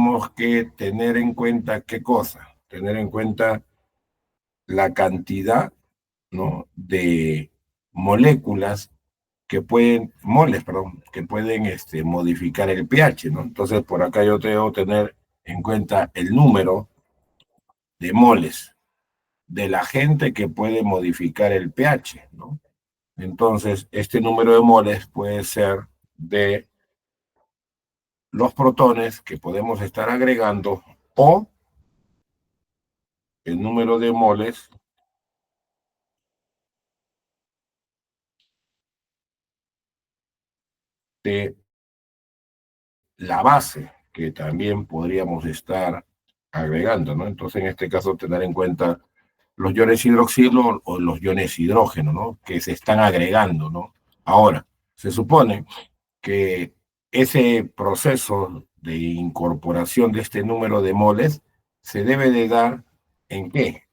tenemos que tener en cuenta ¿qué cosa? Tener en cuenta la cantidad, ¿no?, de moléculas que pueden, moles, perdón, que pueden modificar el pH, ¿no? Entonces, por acá yo debo tener en cuenta el número de moles de la gente que puede modificar el pH, ¿no? Entonces, este número de moles puede ser de los protones que podemos estar agregando o el número de moles de la base que también podríamos estar agregando, ¿no? Entonces, en este caso, tener en cuenta los iones hidroxilo o los iones hidrógeno, ¿no?, que se están agregando, ¿no? Ahora, se supone que ese proceso de incorporación de este número de moles se debe de dar ¿en qué?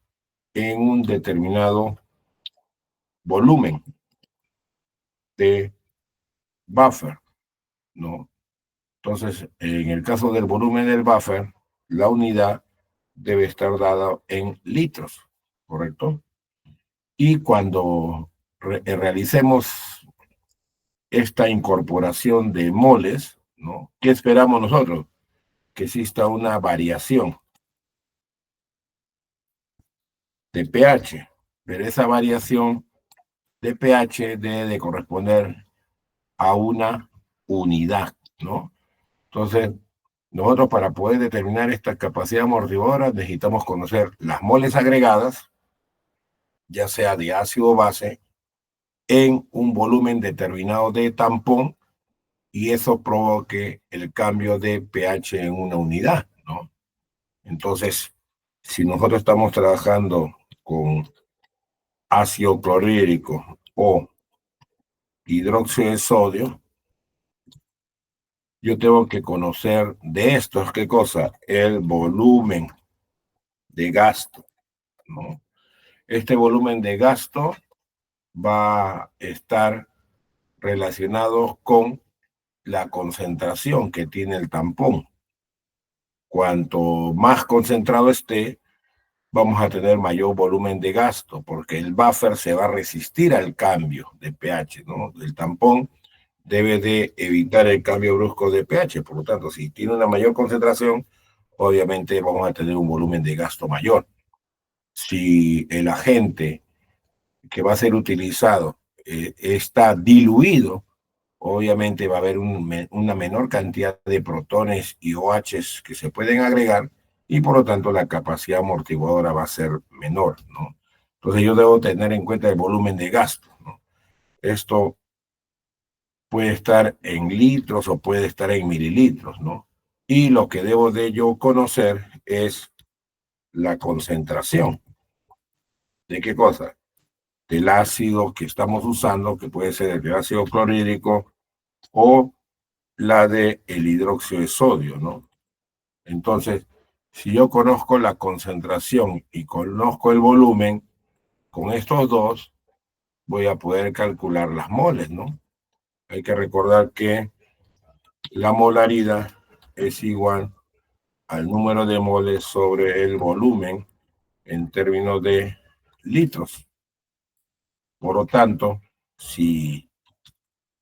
En un determinado volumen de buffer, ¿no? Entonces, en el caso del volumen del buffer, la unidad debe estar dada en litros, ¿correcto? Y cuando realicemos esta incorporación de moles, ¿no?, ¿qué esperamos nosotros? Que exista una variación de pH, pero esa variación de pH debe de corresponder a una unidad, ¿no? Entonces, nosotros para poder determinar esta capacidad amortiguadora necesitamos conocer las moles agregadas, ya sea de ácido o base, en un volumen determinado de tampón, y eso provoque el cambio de pH en una unidad, ¿no? Entonces, si nosotros estamos trabajando con ácido clorhídrico o hidróxido de sodio, yo tengo que conocer de estos, ¿qué cosa? El volumen de gasto, ¿no? Este volumen de gasto va a estar relacionado con la concentración que tiene el tampón. Cuanto más concentrado esté, vamos a tener mayor volumen de gasto, porque el buffer se va a resistir al cambio de pH, ¿no? El tampón debe de evitar el cambio brusco de pH, por lo tanto, si tiene una mayor concentración, obviamente vamos a tener un volumen de gasto mayor. Si el agente que va a ser utilizado está diluido, obviamente va a haber una menor cantidad de protones y OHs que se pueden agregar, y por lo tanto la capacidad amortiguadora va a ser menor, ¿no? Entonces yo debo tener en cuenta el volumen de gasto, ¿no? Esto puede estar en litros o puede estar en mililitros, ¿no? Y lo que debo de yo conocer es la concentración. ¿De qué cosa? Del ácido que estamos usando, que puede ser el ácido clorhídrico o la de el hidróxido de sodio, ¿no? Entonces, si yo conozco la concentración y conozco el volumen, con estos dos voy a poder calcular las moles, ¿no? Hay que recordar que la molaridad es igual al número de moles sobre el volumen en términos de litros. Por lo tanto, si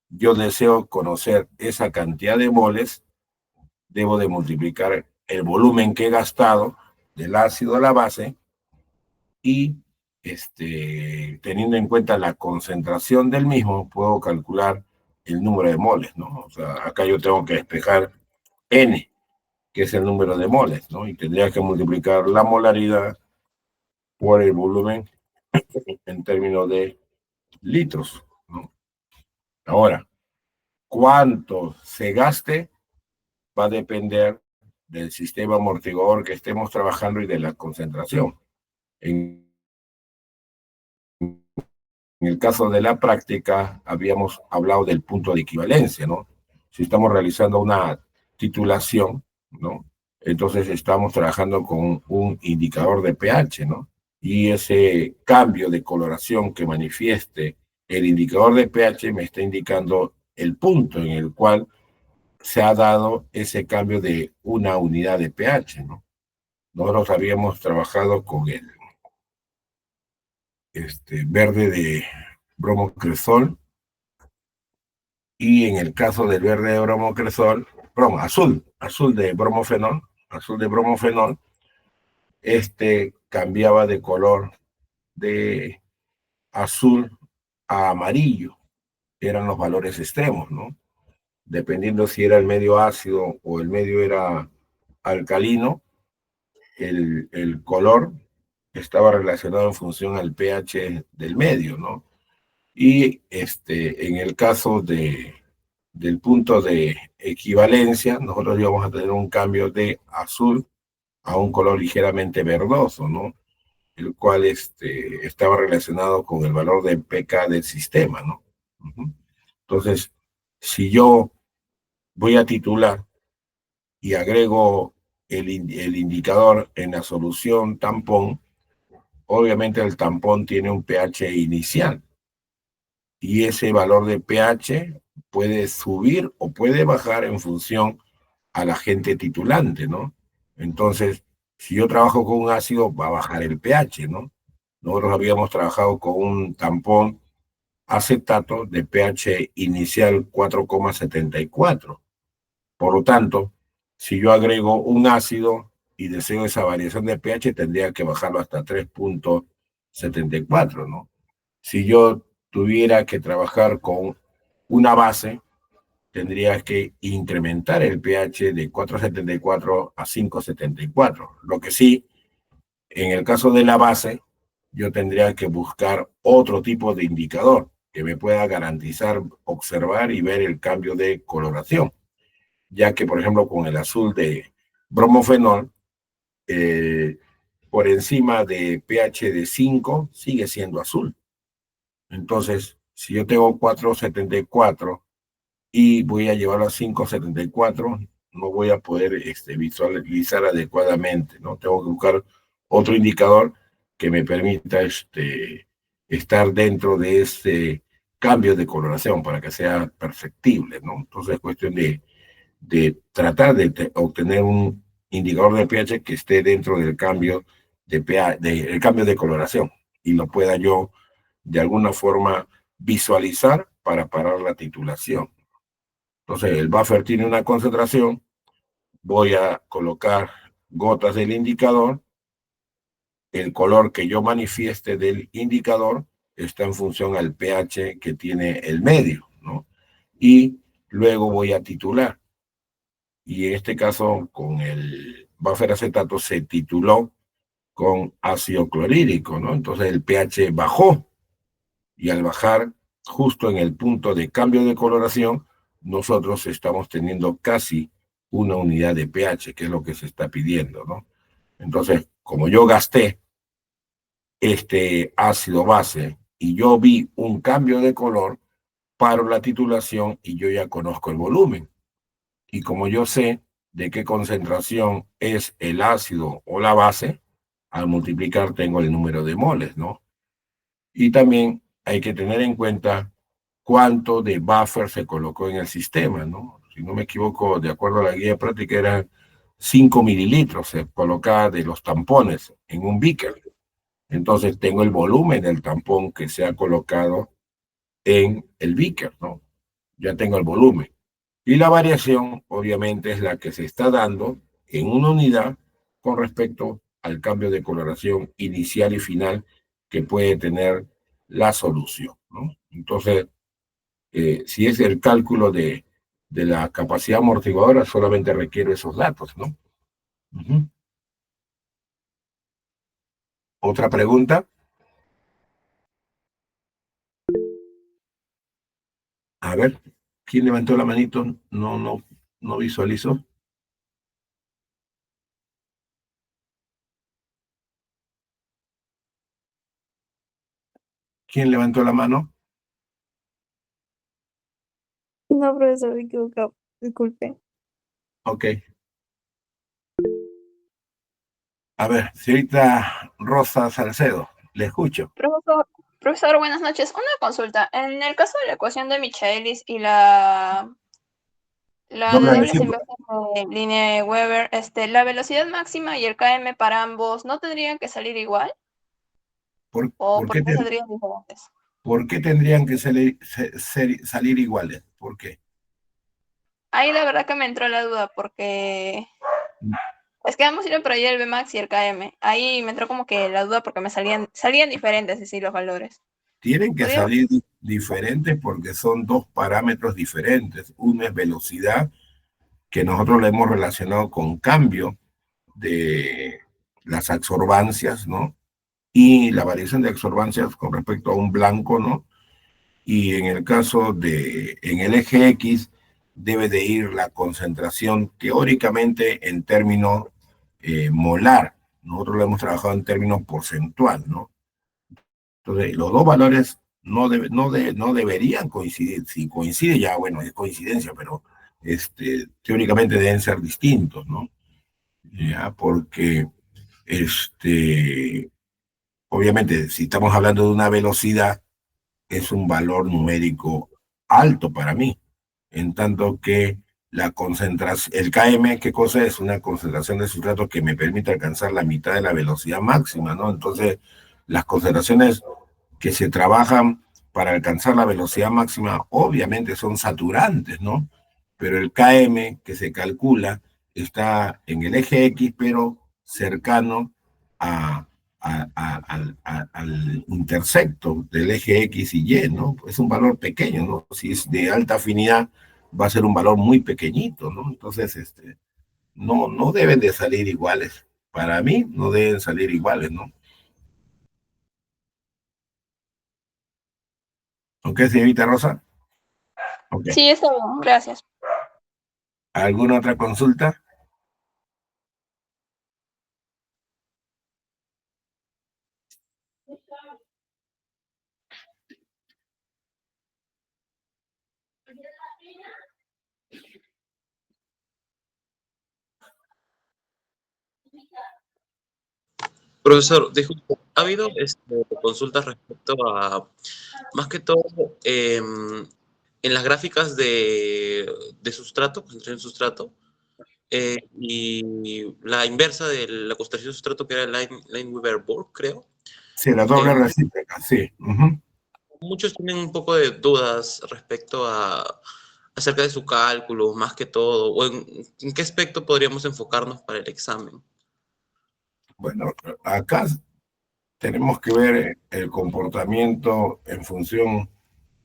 yo deseo conocer esa cantidad de moles, debo de multiplicar el volumen que he gastado del ácido a la base y teniendo en cuenta la concentración del mismo, puedo calcular el número de moles, ¿no? O sea, acá yo tengo que despejar N, que es el número de moles, ¿no? Y tendría que multiplicar la molaridad por el volumen en términos de litros, ¿no? Ahora, cuánto se gaste va a depender del sistema amortiguador que estemos trabajando y de la concentración. En el caso de la práctica, habíamos hablado del punto de equivalencia, ¿no? Si estamos realizando una titulación, ¿no?, entonces estamos trabajando con un indicador de pH, ¿no? Y ese cambio de coloración que manifieste el indicador de pH me está indicando el punto en el cual se ha dado ese cambio de una unidad de pH, ¿no? Nosotros habíamos trabajado con el verde de bromocresol, y en el caso del verde de bromocresol, azul de bromofenol, cambiaba de color de azul a amarillo. Eran los valores extremos, ¿no? Dependiendo si era el medio ácido o el medio era alcalino, el color estaba relacionado en función al pH del medio, ¿no? Y en el caso del punto de equivalencia, nosotros íbamos a tener un cambio de azul a un color ligeramente verdoso, ¿no? El cual estaba relacionado con el valor de pK del sistema, ¿no? Entonces, si yo voy a titular y agrego el indicador en la solución tampón, obviamente el tampón tiene un pH inicial, y ese valor de pH puede subir o puede bajar en función al agente titulante, ¿no? Entonces, si yo trabajo con un ácido, va a bajar el pH, ¿no? Nosotros habíamos trabajado con un tampón acetato de pH inicial 4,74. Por lo tanto, si yo agrego un ácido y deseo esa variación de pH, tendría que bajarlo hasta 3,74, ¿no? Si yo tuviera que trabajar con una base, tendría que incrementar el pH de 4,74 a 5,74. Lo que sí, en el caso de la base, yo tendría que buscar otro tipo de indicador que me pueda garantizar observar y ver el cambio de coloración, ya que, por ejemplo, con el azul de bromofenol, eh, por encima de pH de 5 sigue siendo azul. Entonces, si yo tengo 4,74 y voy a llevarlo a 5,74, no voy a poder visualizar adecuadamente, ¿no? Tengo que buscar otro indicador que me permita estar dentro de este cambio de coloración para que sea perceptible, ¿no? Entonces es cuestión de tratar de obtener un indicador de pH que esté dentro del cambio de pH, el cambio de coloración, y lo pueda yo de alguna forma visualizar para parar la titulación. Entonces, el buffer tiene una concentración, voy a colocar gotas del indicador, el color que yo manifieste del indicador está en función al pH que tiene el medio, ¿no? Y luego voy a titular. Y en este caso, con el buffer acetato se tituló con ácido clorhídrico, ¿no? Entonces el pH bajó, y al bajar justo en el punto de cambio de coloración, nosotros estamos teniendo casi una unidad de pH, que es lo que se está pidiendo, ¿no? Entonces, como yo gasté este ácido base y yo vi un cambio de color, paro la titulación y yo ya conozco el volumen. Y como yo sé de qué concentración es el ácido o la base, al multiplicar tengo el número de moles, ¿no? Y también hay que tener en cuenta cuánto de buffer se colocó en el sistema, ¿no? Si no me equivoco, de acuerdo a la guía práctica, eran 5 mililitros se colocaba de los tampones en un beaker. Entonces tengo el volumen del tampón que se ha colocado en el beaker, ¿no? Ya tengo el volumen. Y la variación, obviamente, es la que se está dando en una unidad con respecto al cambio de coloración inicial y final que puede tener la solución, ¿no? Entonces, si es el cálculo de la capacidad amortiguadora, solamente requiere esos datos, ¿no? ¿Otra pregunta? A ver, ¿quién levantó la manito? No visualizo. ¿Quién levantó la mano? No, profesor, me equivoqué. Disculpe. Ok. A ver, señorita Rosa Salcedo, le escucho. Profesor, profesor, buenas noches. Una consulta. En el caso de la ecuación de Michaelis y la La de Dobla de dobles 5. inversos de Lineweaver, la velocidad máxima y el km para ambos, ¿no tendrían que salir igual? ¿Por, ¿O por por qué, qué saldrían diferentes? por qué tendrían que salir iguales? ¿Por qué? Ahí la verdad que me entró la duda porque es que ambos sirven para ir el Vmax y el km. Ahí me entró como que la duda porque salían diferentes así los valores. Tienen que ¿Podríamos? salir diferentes porque son dos parámetros diferentes. Uno es velocidad, que nosotros le hemos relacionado con cambio de las absorbancias, ¿no? Y la variación de absorbancias con respecto a un blanco, ¿no? Y en el caso en el eje X, debe de ir la concentración teóricamente en términos molar. Nosotros lo hemos trabajado en términos porcentual, ¿no? Entonces, los dos valores no deberían coincidir. Si coincide ya, bueno, es coincidencia, pero teóricamente deben ser distintos, ¿no? Ya, porque obviamente, si estamos hablando de una velocidad, es un valor numérico alto para mí, en tanto que la concentración, el km, ¿qué cosa es? Una concentración de sustrato que me permite alcanzar la mitad de la velocidad máxima, ¿no? Entonces, las concentraciones que se trabajan para alcanzar la velocidad máxima obviamente son saturantes, ¿no? Pero el km que se calcula está en el eje X, pero cercano a, al intersecto del eje X y Y, ¿no? Es un valor pequeño, ¿no? Si es de alta afinidad, va a ser un valor muy pequeñito, ¿no? Entonces, no deben de salir iguales. Para mí, no deben salir iguales, ¿no? ¿Ok, señorita Rosa? Ok. Sí, está bien, gracias. ¿Alguna otra consulta? Profesor, disculpe, ¿ha habido consultas respecto a, más que todo, en las gráficas de sustrato, concentración de sustrato, y la inversa de la concentración de sustrato, que era Lineweaver-Burk, creo? Sí, la Eh, doble recíproca, sí. Ujú. Muchos tienen un poco de dudas respecto acerca de su cálculo, más que todo, o en qué aspecto podríamos enfocarnos para el examen. Bueno, acá tenemos que ver el comportamiento en función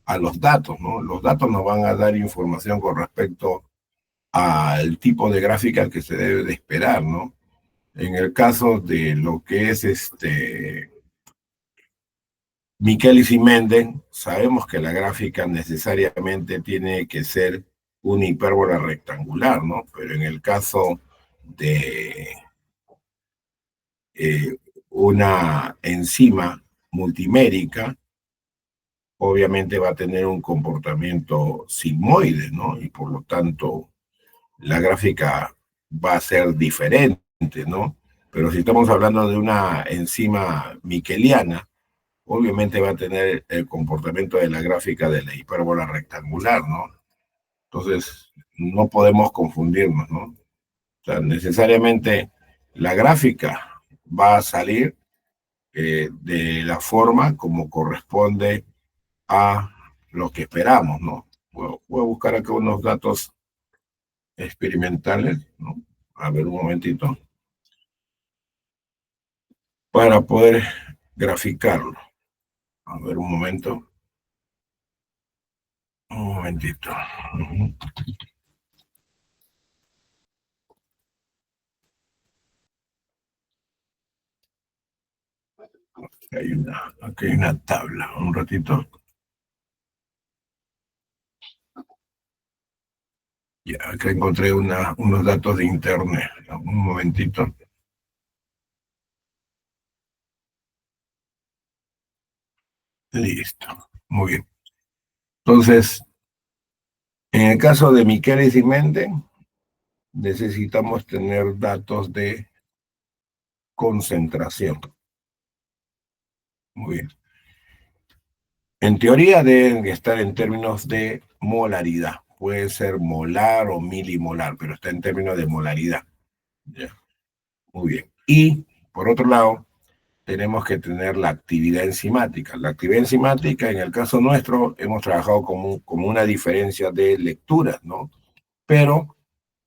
a los datos, ¿no? Los datos nos van a dar información con respecto al tipo de gráfica que se debe de esperar, ¿no? En el caso de lo que es Michelis y Menden, sabemos que la gráfica necesariamente tiene que ser una hipérbola rectangular, ¿no? Pero en el caso de eh, una enzima multimérica, obviamente va a tener un comportamiento sigmoide, ¿no? Y por lo tanto, la gráfica va a ser diferente, ¿no? Pero si estamos hablando de una enzima miqueliana, obviamente va a tener el comportamiento de la gráfica de la hipérbola rectangular, ¿no? Entonces, no podemos confundirnos, ¿no? O sea, necesariamente la gráfica va a salir de la forma como corresponde a lo que esperamos, ¿no? Voy a buscar acá unos datos experimentales, ¿no? A ver un momentito, para poder graficarlo. A ver un momento, un momentito. Ujú. Aquí hay una tabla, un ratito. Ya, acá encontré unos datos de internet. Un momentito. Listo. Muy bien. Entonces, en el caso de Michelis y Menden, necesitamos tener datos de concentración. Muy bien. En teoría deben estar en términos de molaridad, puede ser molar o milimolar, pero está en términos de molaridad. ¿Ya? Muy bien. Y, por otro lado, tenemos que tener la actividad enzimática. La actividad enzimática, en el caso nuestro, hemos trabajado como una diferencia de lecturas, ¿no? Pero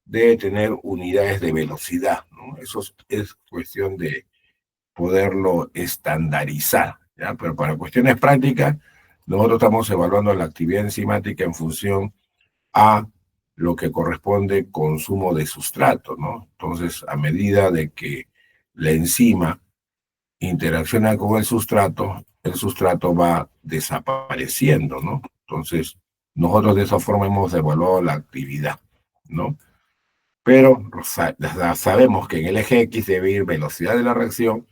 debe tener unidades de velocidad, ¿no? Eso es cuestión de poderlo estandarizar, ¿ya? Pero para cuestiones prácticas, nosotros estamos evaluando la actividad enzimática en función a lo que corresponde consumo de sustrato, ¿no? Entonces, a medida de que la enzima interacciona con el sustrato va desapareciendo, ¿no? Entonces, nosotros de esa forma hemos evaluado la actividad, ¿no? Pero sabemos que en el eje X debe ir velocidad de la reacción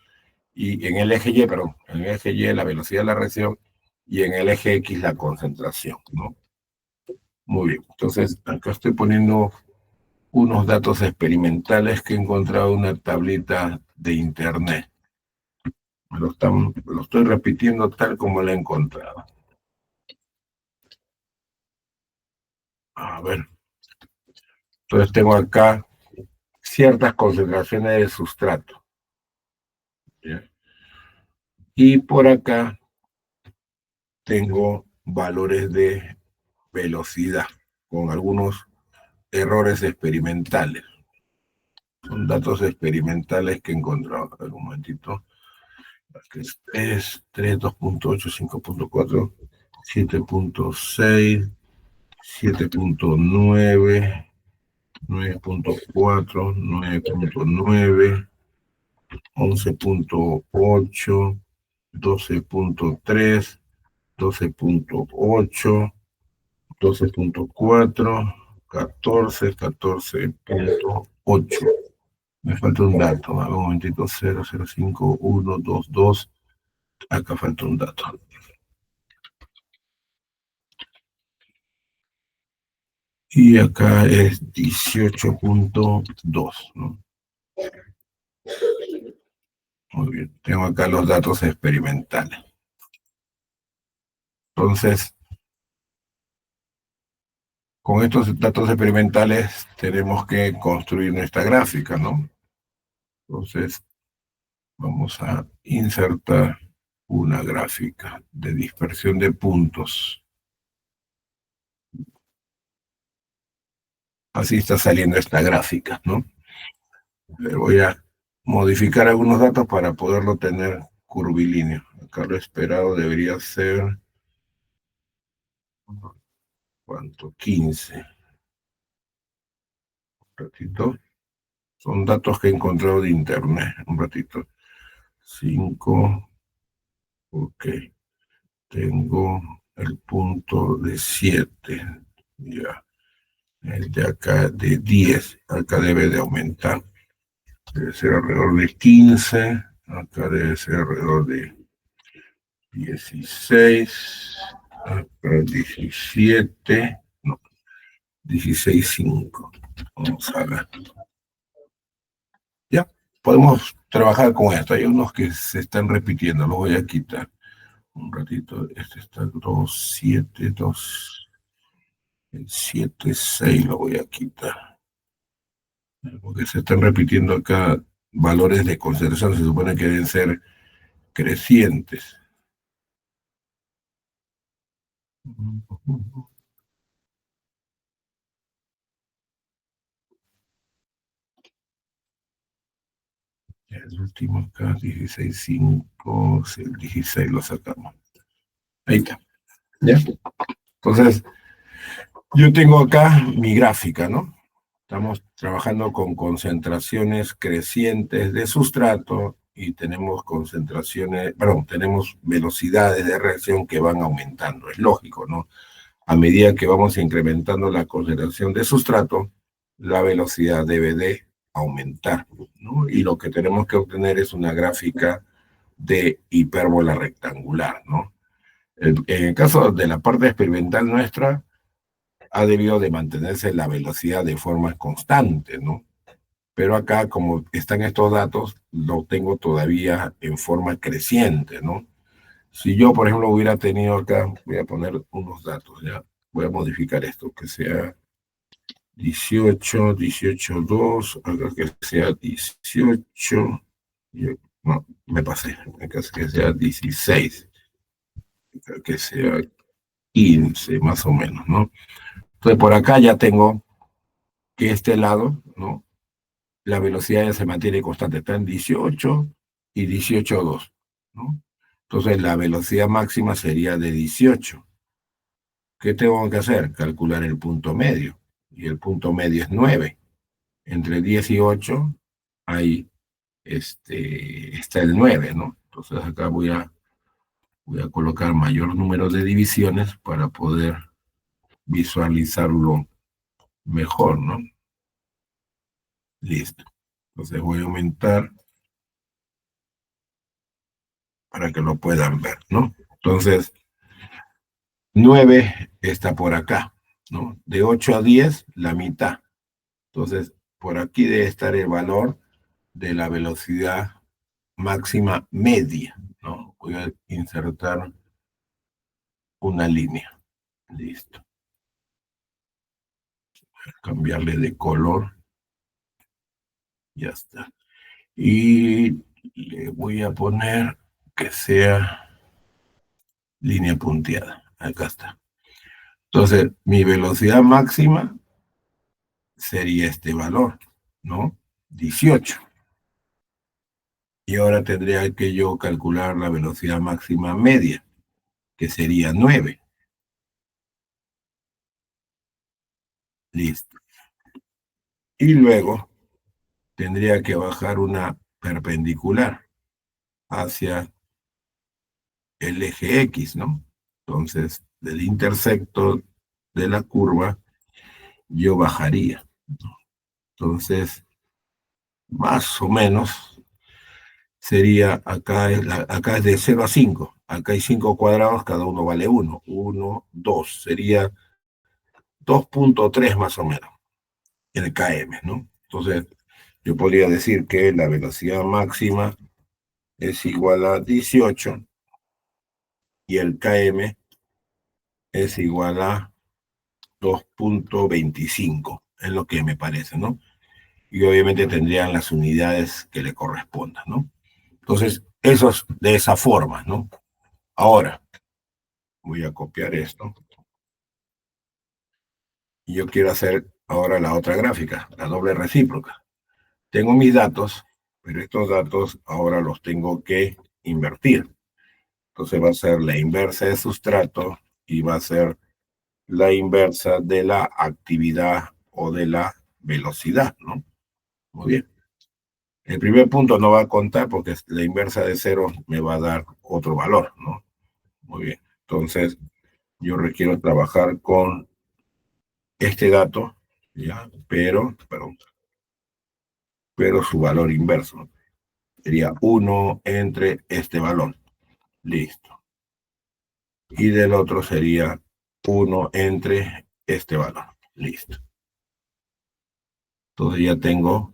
y en el eje Y, perdón, en el eje Y la velocidad de la reacción y en el eje X la concentración, ¿no? Muy bien, entonces acá estoy poniendo unos datos experimentales que he encontrado en una tablita de internet. Lo estoy repitiendo tal como lo he encontrado. A ver. Entonces tengo acá ciertas concentraciones de sustrato. ¿Ya? Y por acá tengo valores de velocidad con algunos errores experimentales. Son datos experimentales que he encontrado. A ver, un momentito. Es 3, 2.8, 5.4, 7.6, 7.9, 9.4, 9.9, 11.8, 12.3, 12.8, 12.4, 14, 14.8. Me falta un dato, un momentito, 0, 0, 5, 1, 2, 2. Acá falta un dato. Y acá es 18.2, ¿no? Muy bien, tengo acá los datos experimentales. Entonces, con estos datos experimentales tenemos que construir nuestra gráfica, ¿no? Entonces, vamos a insertar una gráfica de dispersión de puntos. Así está saliendo esta gráfica, ¿no? Le voy a modificar algunos datos para poderlo tener curvilíneo. Acá lo esperado debería ser, ¿cuánto? 15. Un ratito. Son datos que he encontrado de internet. Un ratito. 5. Ok. Tengo el punto de 7. Ya. El de acá de 10. Acá debe de aumentar. Debe ser alrededor de 15. Acá debe ser alrededor de 16. Acá 17. No. 16.5. Vamos a ver. Ya. Podemos trabajar con esto. Hay unos que se están repitiendo. Los voy a quitar. Un ratito. Este está 2, 7, 2. El 7, 6 lo voy a quitar. Porque se están repitiendo acá valores de concentración. Se supone que deben ser crecientes. El último acá, 16.5, el 16 lo sacamos. Ahí está. ¿Ya? Entonces, yo tengo acá mi gráfica, ¿no? Estamos trabajando con concentraciones crecientes de sustrato y tenemos tenemos velocidades de reacción que van aumentando. Es lógico, ¿no? A medida que vamos incrementando la concentración de sustrato, la velocidad debe de aumentar, ¿no? Y lo que tenemos que obtener es una gráfica de hipérbola rectangular, ¿no? En el caso de la parte experimental nuestra, ha debido de mantenerse la velocidad de forma constante, ¿no? Pero acá, como están estos datos, lo tengo todavía en forma creciente, ¿no? Si yo, por ejemplo, hubiera tenido acá, voy a poner unos datos, ¿ya? voy a modificar esto, que sea 18, 18,2, acá que sea 18, no, me pasé, acá que sea 16, acá que sea 15, más o menos, ¿no? Entonces, por acá ya tengo que este lado, ¿no? La velocidad ya se mantiene constante, está en 18 y 18,2, ¿no? Entonces, la velocidad máxima sería de 18. ¿Qué tengo que hacer? Calcular el punto medio. Y el punto medio es 9. Entre 10 y 8 ahí está el 9, ¿no? Entonces acá voy a colocar mayor número de divisiones para poder visualizarlo mejor, ¿no? Listo. Entonces voy a aumentar para que lo puedan ver, ¿no? Entonces, 9 está por acá, ¿no? De 8 a 10, la mitad. Entonces, por aquí debe estar el valor de la velocidad máxima media, ¿no? Voy a insertar una línea. Listo. Cambiarle de color. Ya está. Y le voy a poner que sea línea punteada. Acá está. Entonces, mi velocidad máxima sería este valor, ¿no? 18. Y ahora tendría que yo calcular la velocidad máxima media, que sería 9. Listo. Y luego tendría que bajar una perpendicular hacia el eje X, ¿no? Entonces, del intersecto de la curva, yo bajaría. Entonces, más o menos sería, acá es de 0 a 5. Acá hay 5 cuadrados, cada uno vale 1. 1, 2. Sería 2,3 más o menos, el km, ¿no? Entonces, yo podría decir que la velocidad máxima es igual a 18 y el km es igual a 2,25, es lo que me parece, ¿no? Y obviamente tendrían las unidades que le correspondan, ¿no? Entonces, eso es de esa forma, ¿no? Ahora, voy a copiar esto. Y yo quiero hacer ahora la otra gráfica, la doble recíproca. Tengo mis datos, pero estos datos ahora los tengo que invertir. Entonces va a ser la inversa de sustrato y va a ser la inversa de la actividad o de la velocidad, ¿no? Muy bien. El primer punto no va a contar porque la inversa de 0 me va a dar otro valor, ¿no? Muy bien. Entonces, yo requiero trabajar con este dato, ¿ya? Pero su valor inverso. Sería 1 entre este valor. Listo. Y del otro sería 1 entre este valor. Listo. Entonces ya tengo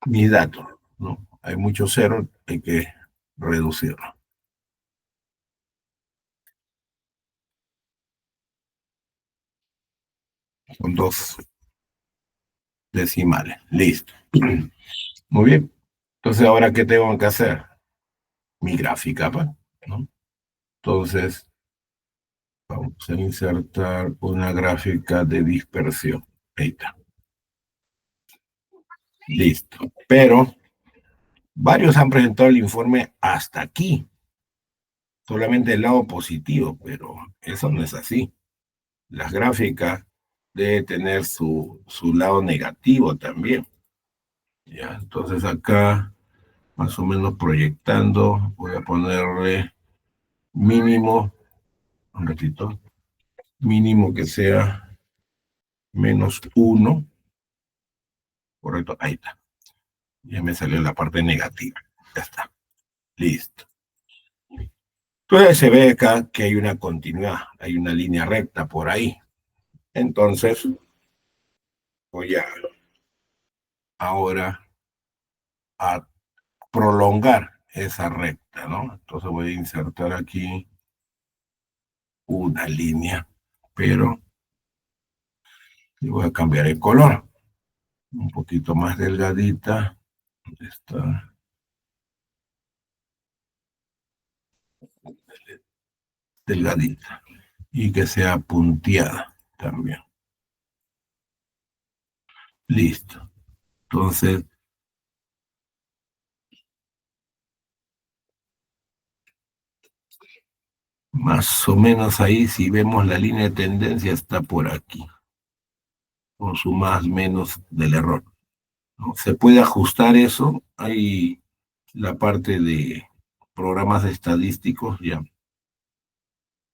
mis datos, ¿no? Hay muchos ceros, hay que reducirlo. Son 2 decimales. Listo. Muy bien. Entonces, ¿ahora qué tengo que hacer? Mi gráfica, pues, ¿no? Entonces, vamos a insertar una gráfica de dispersión. Ahí está. Listo. Pero varios han presentado el informe hasta aquí. Solamente el lado positivo, pero eso no es así. Las gráficas deben tener su lado negativo también. ¿Ya? Entonces acá, más o menos proyectando, voy a ponerle mínimo, un ratito, mínimo que sea -1, correcto, ahí está. Ya me salió la parte negativa, ya está, listo. Entonces se ve acá que hay una continuidad, hay una línea recta por ahí. Entonces, voy ahora a prolongar esa recta, ¿no? Entonces voy a insertar aquí una línea pero le voy a cambiar el color. Un poquito más delgadita. ¿Dónde está? Delgadita. Y que sea punteada también. Listo. Entonces, más o menos ahí, si vemos la línea de tendencia, está por aquí. Con su más menos del error, ¿no? Se puede ajustar eso. Hay la parte de programas estadísticos ya.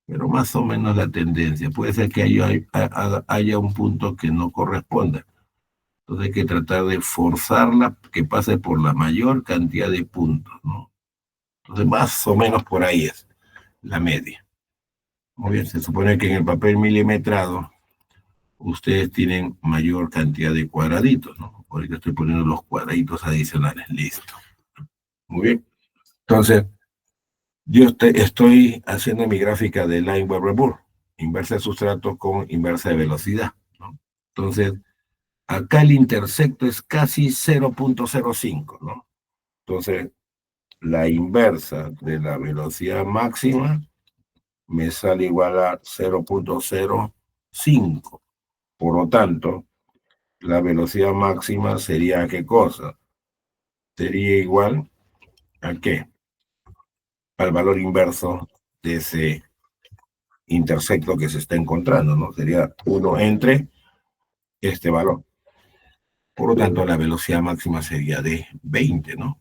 Pero más o menos la tendencia. Puede ser que haya un punto que no corresponda. Entonces hay que tratar de forzarla que pase por la mayor cantidad de puntos, ¿no? Entonces más o menos por ahí es la media. Muy bien, se supone que en el papel milimetrado ustedes tienen mayor cantidad de cuadraditos, ¿no? Ahorita estoy poniendo los cuadraditos adicionales. Listo. Muy bien. Entonces, yo estoy haciendo mi gráfica de line Weber-Burr, inversa de sustrato con inversa de velocidad, ¿no? Entonces, acá el intersecto es casi 0.05, ¿no? Entonces, la inversa de la velocidad máxima me sale igual a 0.05. Por lo tanto, la velocidad máxima sería ¿qué cosa? Sería igual ¿a qué? Al valor inverso de ese intersecto que se está encontrando, ¿no? Sería 1 entre este valor. Por lo tanto, la velocidad máxima sería de 20, ¿no?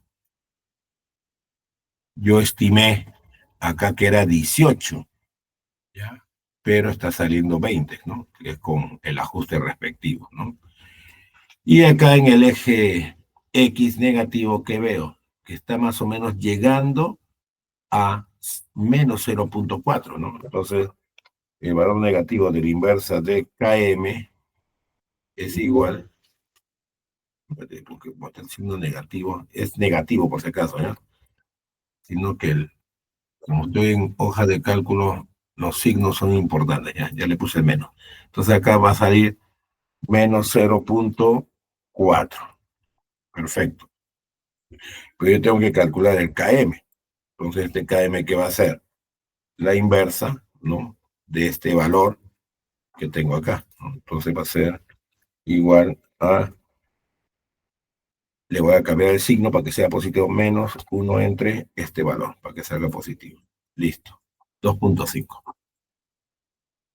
Yo estimé acá que era 18, ¿ya? Pero está saliendo 20, ¿no? Que es con el ajuste respectivo, ¿no? Y acá en el eje X negativo que veo, que está más o menos llegando a menos 0.4, ¿no? Entonces, el valor negativo de la inversa de Km es igual, porque está el signo negativo, es negativo por si acaso, ¿ya? Sino que como estoy en hoja de cálculo, los signos son importantes, ya le puse menos. Entonces acá va a salir menos 0.4. Perfecto. Pero yo tengo que calcular el Km. Entonces este Km, ¿qué va a ser? La inversa, ¿no? De este valor que tengo acá, ¿no? Entonces va a ser igual a, le voy a cambiar el signo para que sea positivo, menos 1 entre este valor, para que salga positivo. Listo. 2.5.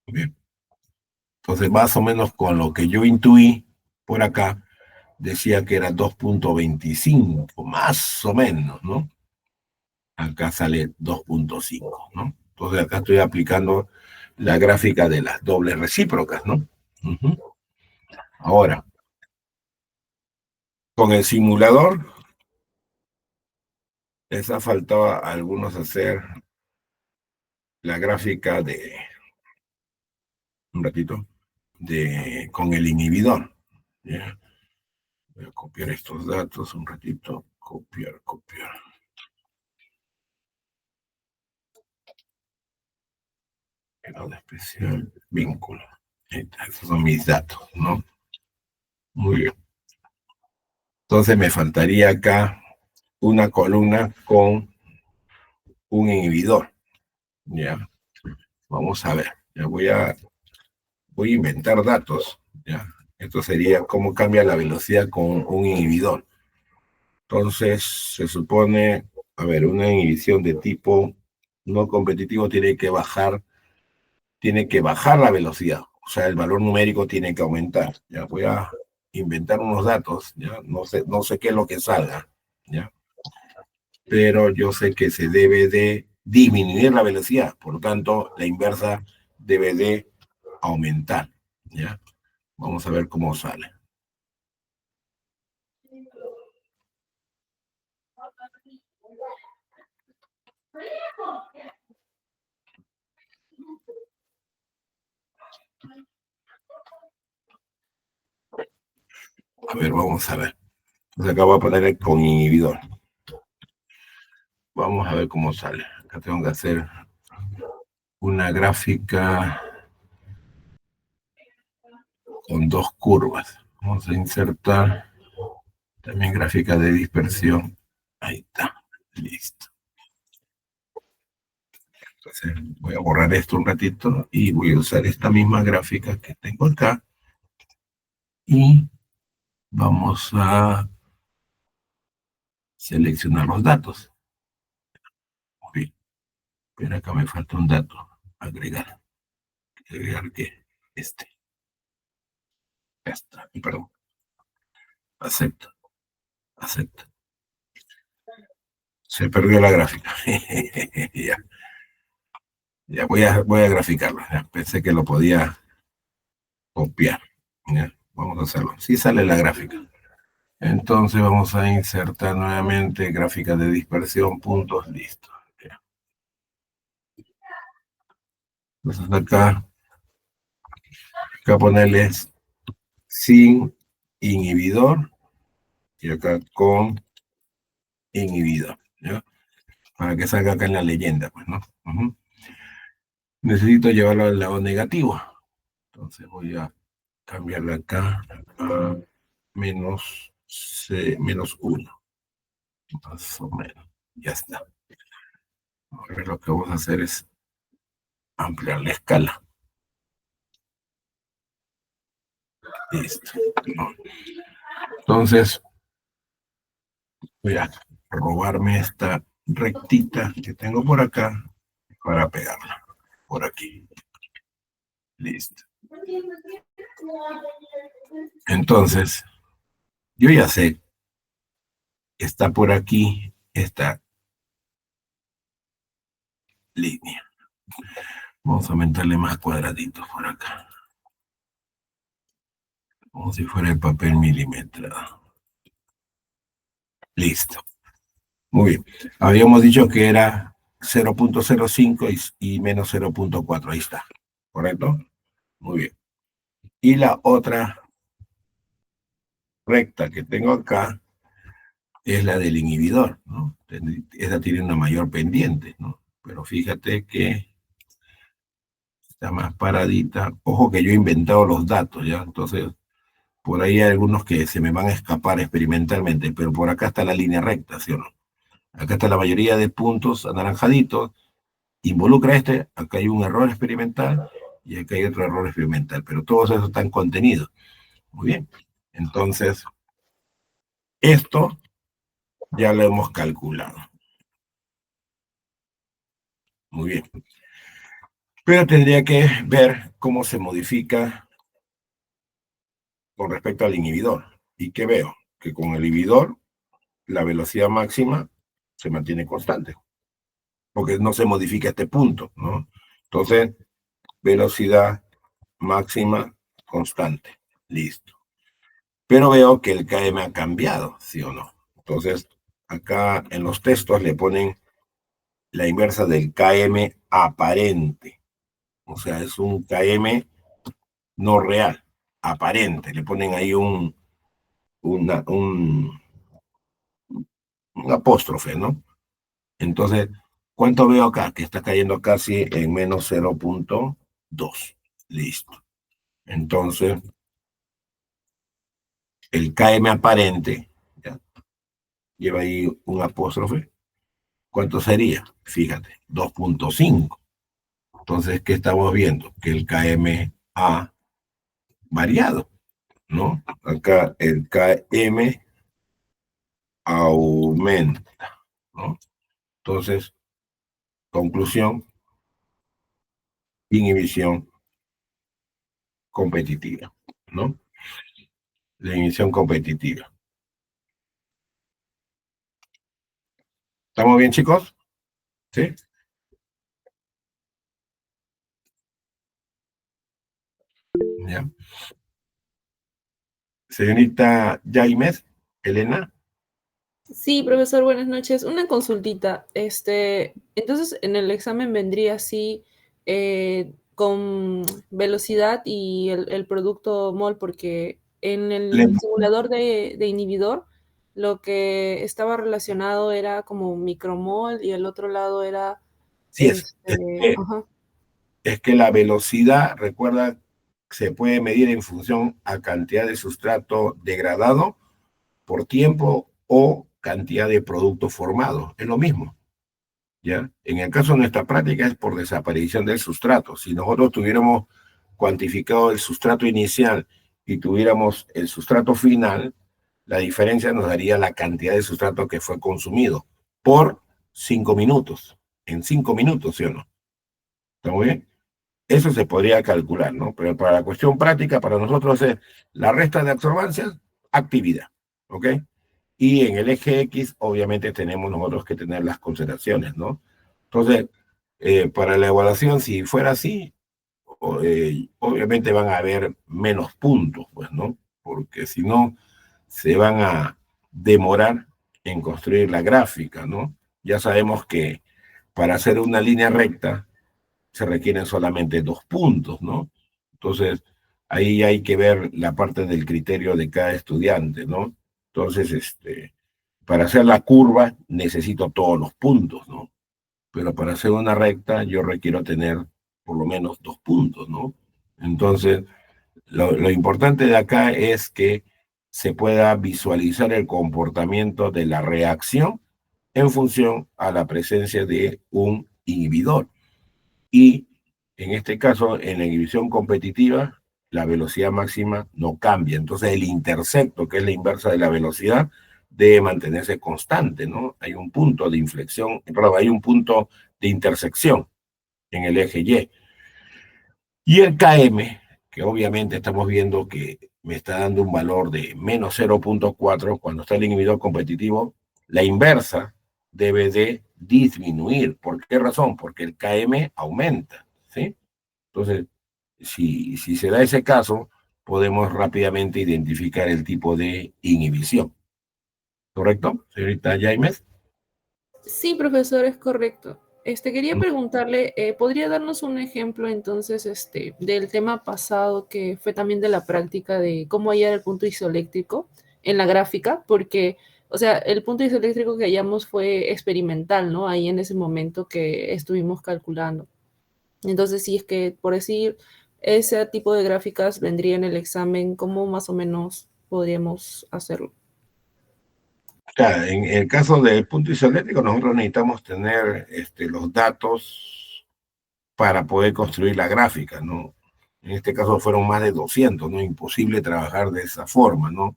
Bien. Entonces, más o menos con lo que yo intuí por acá, decía que era 2.25, más o menos, ¿no? Acá sale 2.5, ¿no? Entonces acá estoy aplicando la gráfica de las dobles recíprocas, ¿no? Ahora, con el simulador, les ha faltado a algunos hacer la gráfica de, un ratito, con el inhibidor. ¿Ya? Voy a copiar estos datos un ratito, copiar. Grado especial, vínculo. Esos son mis datos, ¿no? Muy bien. Entonces me faltaría acá una columna con un inhibidor. ¿Ya? Vamos a ver. Ya voy a inventar datos. ¿Ya? Esto sería cómo cambia la velocidad con un inhibidor. Entonces, se supone, a ver, una inhibición de tipo no competitivo tiene que bajar la velocidad. O sea, el valor numérico tiene que aumentar. Ya voy a inventar unos datos, ya no sé qué es lo que salga, ya. Pero yo sé que se debe de disminuir la velocidad, por lo tanto, la inversa debe de aumentar, ya. Vamos a ver cómo sale. A ver, vamos a ver. Entonces acá voy a poner con inhibidor. Vamos a ver cómo sale. Acá tengo que hacer una gráfica con dos curvas. Vamos a insertar también gráfica de dispersión. Ahí está, listo. Entonces voy a borrar esto un ratito y voy a usar esta misma gráfica que tengo acá y vamos a seleccionar los datos. Muy bien. Pero acá me falta un dato. Agregar. ¿Agregar qué? Este. Ya está. Perdón. Acepto. Acepto. Se perdió la gráfica. Ya. Ya voy a graficarlo. Ya. Pensé que lo podía copiar. Ya. Vamos a hacerlo. Sí sale la gráfica. Entonces vamos a insertar nuevamente gráfica de dispersión, puntos, listo. Ya. Entonces acá ponerles sin inhibidor y acá con inhibidor, ¿ya? Para que salga acá en la leyenda, pues, ¿no? Necesito llevarlo al lado negativo. Entonces voy a cambiarle acá a menos 1. Más o menos. Ya está. Ahora lo que vamos a hacer es ampliar la escala. Listo. Entonces, voy a robarme esta rectita que tengo por acá para pegarla por aquí. Listo. Entonces, yo ya sé, está por aquí esta línea. Vamos a aumentarle más cuadraditos por acá. Como si fuera el papel milimetrado. Listo. Muy bien. Habíamos dicho que era 0.05 y menos 0.4. Ahí está. ¿Correcto? Muy bien. Y la otra recta que tengo acá es la del inhibidor, ¿no? Esa tiene una mayor pendiente, ¿no? Pero fíjate que está más paradita. Ojo que yo he inventado los datos, ¿ya? Entonces, por ahí hay algunos que se me van a escapar experimentalmente, pero por acá está la línea recta, ¿sí o no? Acá está la mayoría de puntos anaranjaditos, involucra acá hay un error experimental y acá hay otro error experimental, pero todos esos están contenidos. Muy bien. Entonces, esto ya lo hemos calculado. Muy bien. Pero tendría que ver cómo se modifica con respecto al inhibidor. ¿Y qué veo? Que con el inhibidor la velocidad máxima se mantiene constante, porque no se modifica este punto, ¿no? Entonces, velocidad máxima constante. Listo. Pero veo que el KM ha cambiado, ¿sí o no? Entonces, acá en los textos le ponen la inversa del KM aparente. O sea, es un KM no real, aparente. Le ponen ahí un apóstrofe, ¿no? Entonces, ¿cuánto veo acá? Que está cayendo casi en menos 0.2. Listo. Entonces, el KM aparente, ¿ya? Lleva ahí un apóstrofe. ¿Cuánto sería? Fíjate, 2.5. Entonces, ¿qué estamos viendo? Que el KM ha variado, ¿no? Acá el KM aumenta, ¿no? Entonces, conclusión, inhibición competitiva, ¿no? La inhibición competitiva. ¿Estamos bien, chicos? ¿Sí? Ya. Señorita Jaimes, Elena. Sí, profesor, buenas noches. Una consultita. Entonces, en el examen vendría así con velocidad y el producto mol, porque en el simulador de inhibidor lo que estaba relacionado era como micromol y el otro lado era Sí, es ajá. que la velocidad, recuerda se puede medir en función a cantidad de sustrato degradado por tiempo o cantidad de producto formado. Es lo mismo, ¿ya? En el caso de nuestra práctica es por desaparición del sustrato. Si nosotros tuviéramos cuantificado el sustrato inicial y tuviéramos el sustrato final, la diferencia nos daría la cantidad de sustrato que fue consumido por 5 minutos. En 5 minutos, ¿sí o no? ¿Está muy bien? Eso se podría calcular, ¿no? Pero para la cuestión práctica, para nosotros es la resta de absorbancia, actividad, ¿ok? Y en el eje X, obviamente, tenemos nosotros que tener las concentraciones, ¿no? Entonces, para la evaluación, si fuera así, obviamente van a haber menos puntos, pues, ¿no? Porque si no, se van a demorar en construir la gráfica, ¿no? Ya sabemos que para hacer una línea recta se requieren solamente 2 puntos, ¿no? Entonces, ahí hay que ver la parte del criterio de cada estudiante, ¿no? Entonces, para hacer la curva necesito todos los puntos, ¿no? Pero para hacer una recta yo requiero tener por lo menos 2 puntos, ¿no? Entonces, lo importante de acá es que se pueda visualizar el comportamiento de la reacción en función a la presencia de un inhibidor. Y en este caso, en la inhibición competitiva, la velocidad máxima no cambia. Entonces, el intercepto, que es la inversa de la velocidad, debe mantenerse constante, ¿no? Hay un punto de inflexión, perdón, hay un punto de intersección en el eje Y. Y el KM, que obviamente estamos viendo que me está dando un valor de menos 0,4, cuando está el inhibidor competitivo, la inversa debe de disminuir. ¿Por qué razón? Porque el KM aumenta, ¿sí? Entonces, si se da ese caso, podemos rápidamente identificar el tipo de inhibición. ¿Correcto, señorita Jaimes? Sí, profesor, es correcto. Quería preguntarle, ¿podría darnos un ejemplo entonces del tema pasado que fue también de la práctica de cómo hallar el punto isoeléctrico en la gráfica? Porque, o sea, el punto isoeléctrico que hallamos fue experimental, ¿no? Ahí en ese momento que estuvimos calculando. Entonces, si es que, por decir, ese tipo de gráficas vendría en el examen, ¿cómo más o menos podríamos hacerlo? Claro, en el caso del punto isoeléctrico, nosotros necesitamos tener los datos para poder construir la gráfica, ¿no? En este caso fueron más de 200, ¿no? Imposible trabajar de esa forma, ¿no?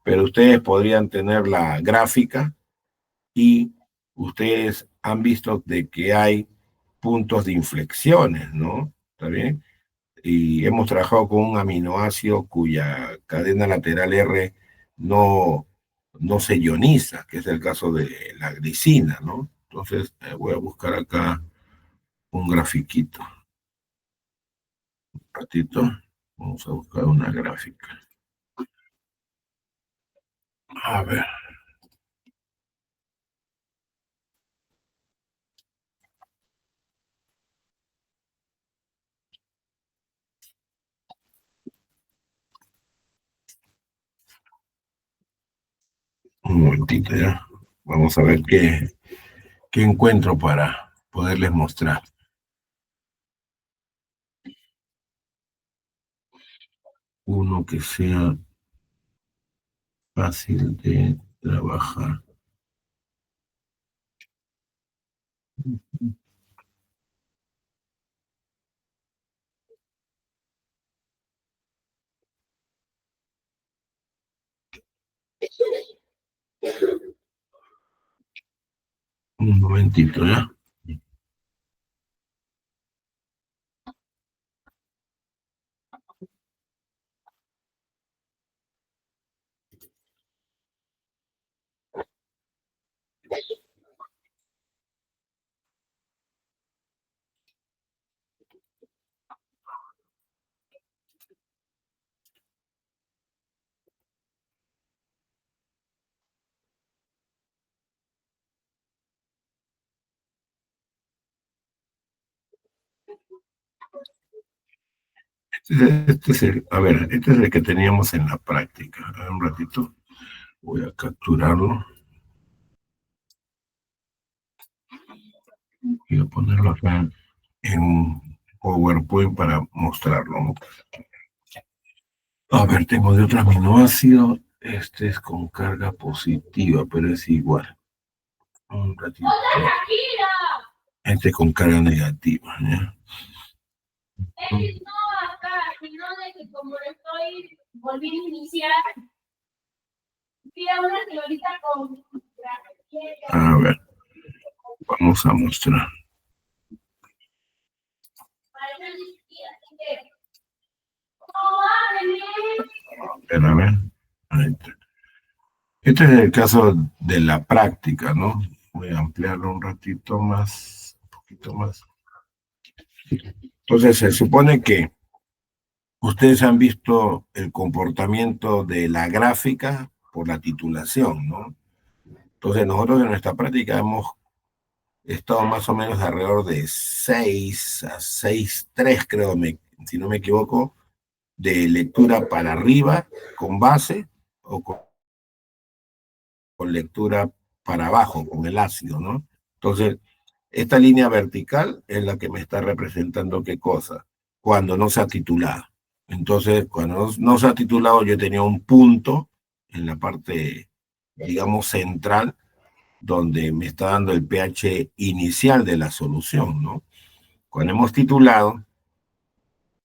Pero ustedes podrían tener la gráfica y ustedes han visto de que hay puntos de inflexiones, ¿no? ¿Está bien? Y hemos trabajado con un aminoácido cuya cadena lateral R no, no se ioniza, que es el caso de la glicina, ¿no? Entonces, voy a buscar acá un grafiquito. Un ratito, vamos a buscar una gráfica. A ver. Un momentito ya. Vamos a ver qué encuentro para poderles mostrar. Uno que sea fácil de trabajar. Un momentito, ¿ya? A ver, este es el que teníamos en la práctica. A ver, un ratito. Voy a capturarlo. Voy a ponerlo acá en un PowerPoint para mostrarlo, ¿no? A ver, tengo de otro aminoácido. Este es con carga positiva, pero es igual. Un ratito. Este es con carga negativa, ¿ya? A ver, vamos a mostrar. A ver. Ahí está. Este es el caso de la práctica, ¿no? Voy a ampliarlo un ratito más, un poquito más. Entonces, se supone que ustedes han visto el comportamiento de la gráfica por la titulación, ¿no? Entonces, nosotros en nuestra práctica hemos estado más o menos alrededor de 6 a 6,3, creo, si no me equivoco, de lectura para arriba con base o con lectura para abajo con el ácido, ¿no? Entonces, esta línea vertical es la que me está representando qué cosa, cuando no se ha titulado. Entonces, cuando no se ha titulado, yo tenía un punto en la parte, digamos, central, donde me está dando el pH inicial de la solución, ¿no? Cuando hemos titulado,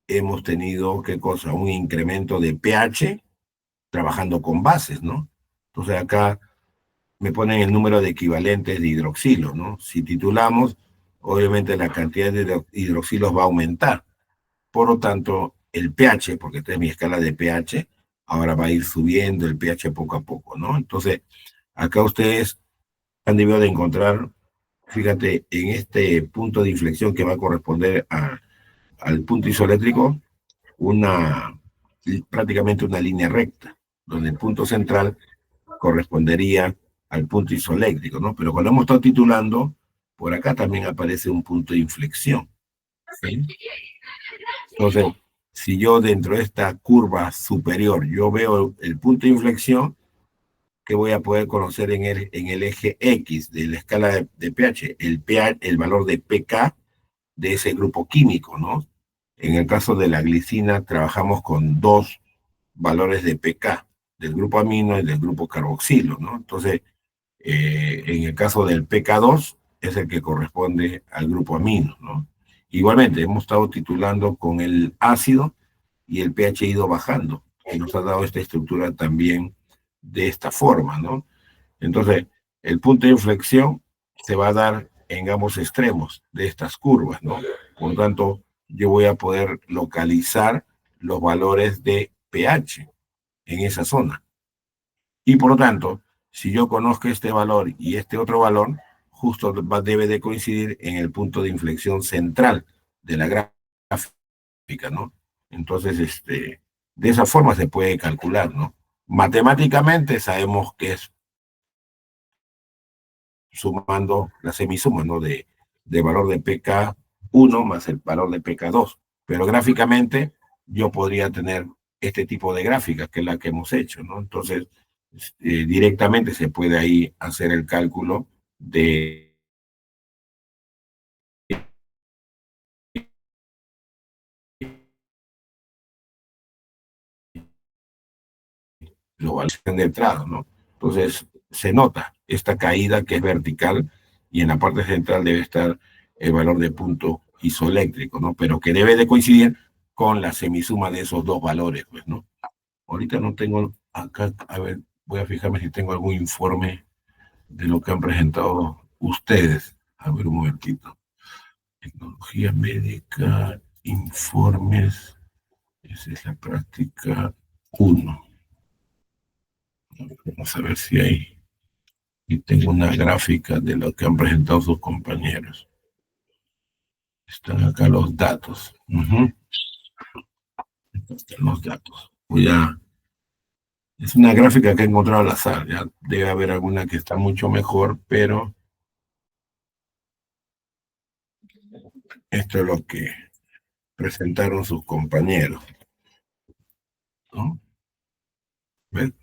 hemos tenido, ¿qué cosa? Un incremento de pH trabajando con bases, ¿no? Entonces acá me ponen el número de equivalentes de hidroxilo, ¿no? Si titulamos, obviamente la cantidad de hidroxilos va a aumentar. Por lo tanto, el pH, porque esta es mi escala de pH, ahora va a ir subiendo el pH poco a poco, ¿no? Entonces, acá ustedes han debido de encontrar, fíjate, en este punto de inflexión que va a corresponder al punto isoeléctrico, prácticamente una línea recta, donde el punto central correspondería al punto isoeléctrico, ¿no? Pero cuando hemos estado titulando, por acá también aparece un punto de inflexión, ¿sí? Entonces, si yo dentro de esta curva superior, yo veo el punto de inflexión, que voy a poder conocer en el eje X de la escala de pH, el valor de pK de ese grupo químico, ¿no? En el caso de la glicina, trabajamos con dos valores de pK, del grupo amino y del grupo carboxilo, ¿no? Entonces, en el caso del pK2, es el que corresponde al grupo amino, ¿no? Igualmente, hemos estado titulando con el ácido y el pH ha ido bajando, y nos ha dado esta estructura también de esta forma, ¿no? Entonces, el punto de inflexión se va a dar en ambos extremos de estas curvas, ¿no? Por lo tanto, yo voy a poder localizar los valores de pH en esa zona. Y por lo tanto, si yo conozco este valor y este otro valor, justo debe de coincidir en el punto de inflexión central de la gráfica, ¿no? Entonces, de esa forma se puede calcular, ¿no? Matemáticamente sabemos que es sumando la semisuma, ¿no? De valor de pK1 más el valor de pK2. Pero gráficamente yo podría tener este tipo de gráficas, que es la que hemos hecho, ¿no? Entonces, directamente se puede ahí hacer el cálculo de los valores de entrada, ¿no? Entonces, se nota esta caída que es vertical y en la parte central debe estar el valor de punto isoeléctrico, ¿no? Pero que debe de coincidir con la semisuma de esos dos valores, pues, ¿no? Ahorita no tengo acá, a ver, voy a fijarme si tengo algún informe de lo que han presentado ustedes. A ver un momentito. Tecnología médica, informes, esa es la práctica 1. Vamos a ver si hay. Y tengo una gráfica de lo que han presentado sus compañeros. Están acá los datos. Están los datos. Es una gráfica que he encontrado al azar. Ya debe haber alguna que está mucho mejor, pero esto es lo que presentaron sus compañeros, ¿no? ¿Ven?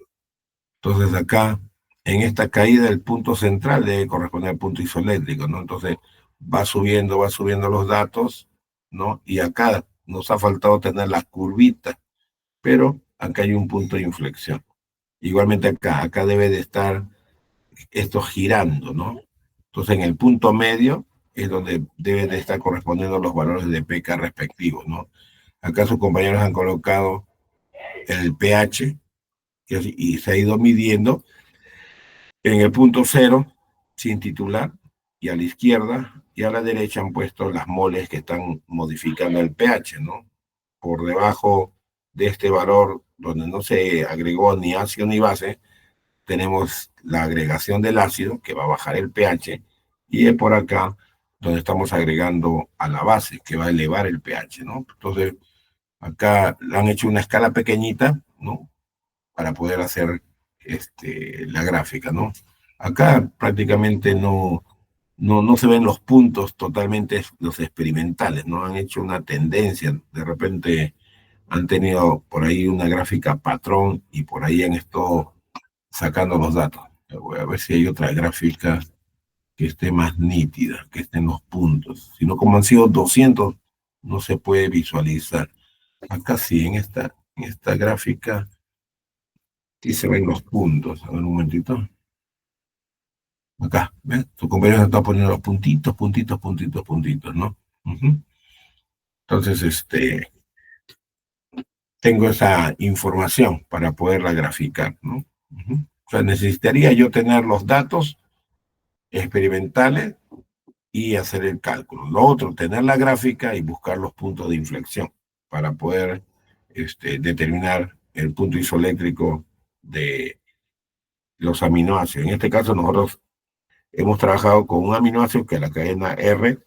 Entonces acá, en esta caída, el punto central debe corresponder al punto isoeléctrico, ¿no? Entonces va subiendo los datos, ¿no? Y acá nos ha faltado tener la curvita, pero acá hay un punto de inflexión. Igualmente acá debe de estar esto girando, ¿no? Entonces en el punto medio es donde deben de estar correspondiendo los valores de pK respectivos, ¿no? Acá sus compañeros han colocado el pH y se ha ido midiendo en el punto cero, sin titular, y a la izquierda y a la derecha han puesto las moles que están modificando el pH, ¿no? Por debajo de este valor, donde no se agregó ni ácido ni base, tenemos la agregación del ácido, que va a bajar el pH, y es por acá donde estamos agregando a la base, que va a elevar el pH, ¿no? Entonces, acá le han hecho una escala pequeñita, ¿no? Para poder hacer la gráfica, ¿no? Acá prácticamente no se ven los puntos totalmente, los experimentales, ¿no? Han hecho una tendencia, de repente han tenido por ahí una gráfica patrón y por ahí han estado sacando los datos. Voy a ver si hay otra gráfica que esté más nítida, que estén los puntos. Si no, como han sido 200, no se puede visualizar. Acá sí, en esta gráfica, sí se ven los puntos. A ver un momentito. Acá, ¿ves? Tu compañero está poniendo los puntitos, puntitos, puntitos, puntitos, ¿no? Entonces, tengo esa información para poderla graficar, ¿no? O sea, necesitaría yo tener los datos experimentales y hacer el cálculo. Lo otro, tener la gráfica y buscar los puntos de inflexión para poder determinar el punto isoeléctrico de los aminoácidos. En este caso, nosotros hemos trabajado con un aminoácido que la cadena R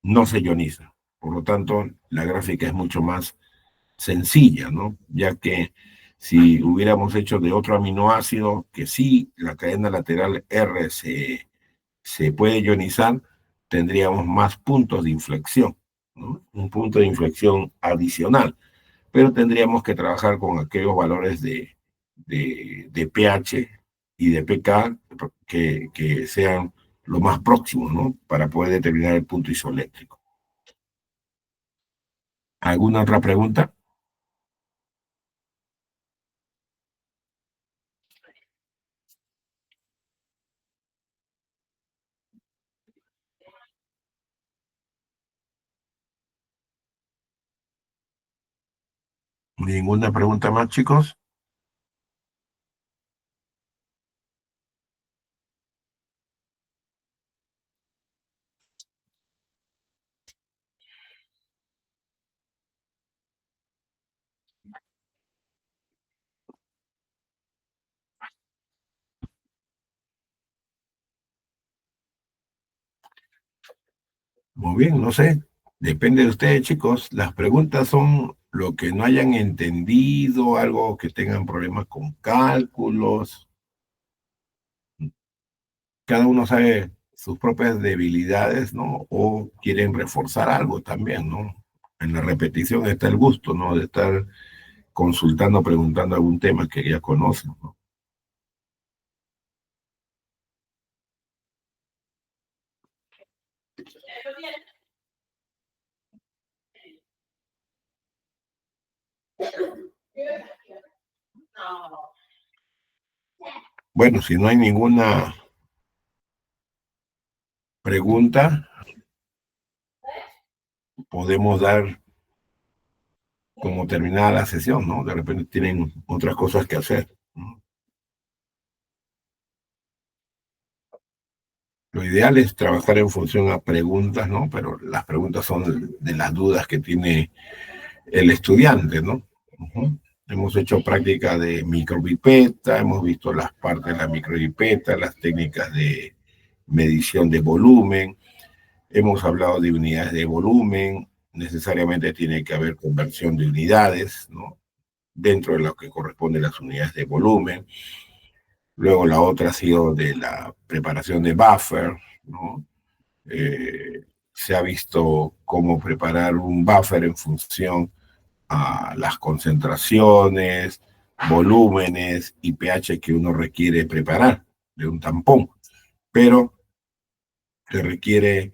no se ioniza. Por lo tanto, la gráfica es mucho más sencilla, ¿no? Ya que si hubiéramos hecho de otro aminoácido que sí, la cadena lateral R se puede ionizar, tendríamos más puntos de inflexión, ¿no? Un punto de inflexión adicional, pero tendríamos que trabajar con aquellos valores de pH y de pK que sean lo más próximos, ¿no? Para poder determinar el punto isoeléctrico. ¿Alguna otra pregunta? ¿Ninguna pregunta más, chicos? Muy bien, no sé. Depende de ustedes, chicos. Las preguntas son lo que no hayan entendido, algo que tengan problemas con cálculos. Cada uno sabe sus propias debilidades, ¿no? O quieren reforzar algo también, ¿no? En la repetición está el gusto, ¿no? De estar consultando, preguntando algún tema que ya conocen, ¿no? Bueno, si no hay ninguna pregunta, podemos dar como terminada la sesión, ¿no? De repente tienen otras cosas que hacer, ¿no? Lo ideal es trabajar en función a preguntas, ¿no? Pero las preguntas son de las dudas que tiene el estudiante, ¿no? Hemos hecho práctica de micropipeta, hemos visto las partes de la micropipeta, las técnicas de medición de volumen, hemos hablado de unidades de volumen, necesariamente tiene que haber conversión de unidades, ¿no? Dentro de lo que corresponde a las unidades de volumen. Luego la otra ha sido de la preparación de buffer, ¿no? Se ha visto cómo preparar un buffer en función a las concentraciones, volúmenes y pH que uno requiere preparar de un tampón, pero se requiere